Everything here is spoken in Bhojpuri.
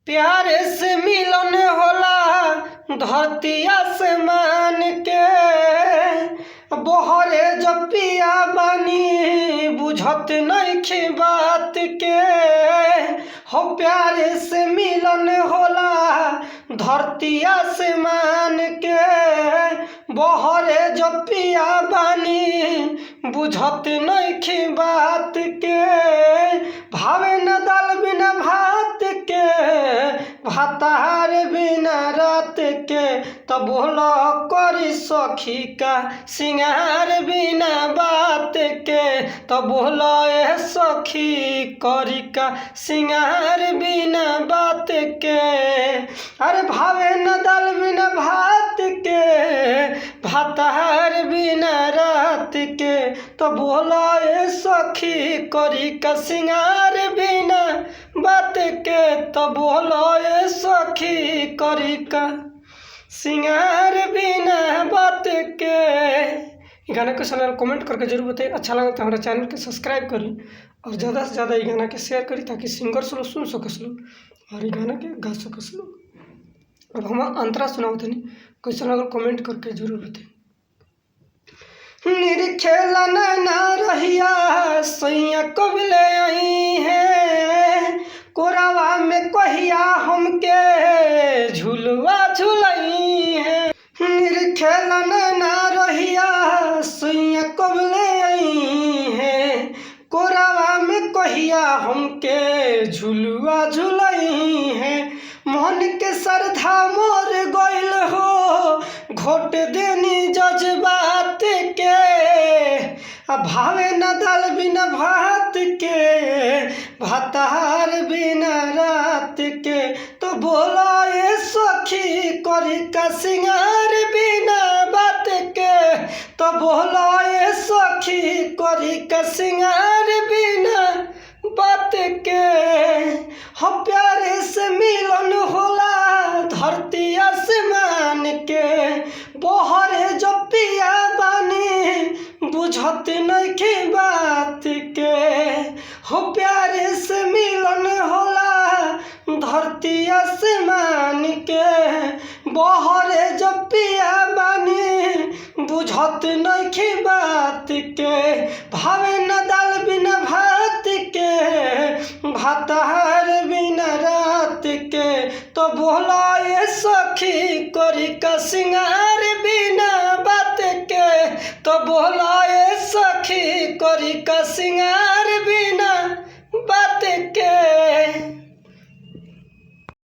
प्यारे से मिलन होला धरती आसमान के, बहरे जब पिया बानी बुझत नइखे बात के। हो प्यारे से मिलन होला धरती आसमान के, बहरे जब पिया बानी बुझत नइखे बात के। भावे न दाल बिना भात के, भातार बिना रात के, तब बोलो करी सखी का सिंगार बिना बात के। तब बोलो ए सखी करी का सिंगार बिना बात के। अरे भावे न दाल बिना भात के, भातार बिना रात के, तो बोलो ए सखी करी का सिंगार बिना बात के। तो बोलो ए सखी करी का सिंगार बिना बात के। गाना को सुना कमेंट करके जरूर बताइए। अच्छा लगा तो हमारे चैनल के सब्सक्राइब करें और ज़्यादा से ज़्यादा ये गाना के शेयर करें ताकि सिंगर्स लोग सुन सकस लोग और ये गाना के गा सकस लोग। अब हम अंतरा सुनाओ तनी कैसा लगा कमेंट करके जरूर बताइए। निरखेला ना रहिया सैया कब ले आई है, कोरावा में कहिया हमके झुलवा झुलई है। निरखेला ना रहिया सैया कब ले आई है, कोरावा में कहिया हमके झुलवा झुलई है। मन के श्रद्धा मोर गइल हो घोट देनी जज्बात के। भावे न दाल बिना भात के, भातार बिना रात के, तो बोलो ए सखी करी का सिंगार बिना बात के। तो बोलो ए सखी करी का सिंगार बिना बात के। हो प्यारे से मिलन होला धरती आसमान के, बहरे जब पिया बानी बुझत नइखे बात के। हो प्यारे से मिलन होला धरती आसमान के, बहरे जब पिया बानी बुझत नइखे बात के। भावे न दाल बिना भात के, भातार बिना रात के, तो बोलो ए सखी करी का सिंगार बिना बात के। तो बोलो ए सखी करी का सिंगार बिना बात के।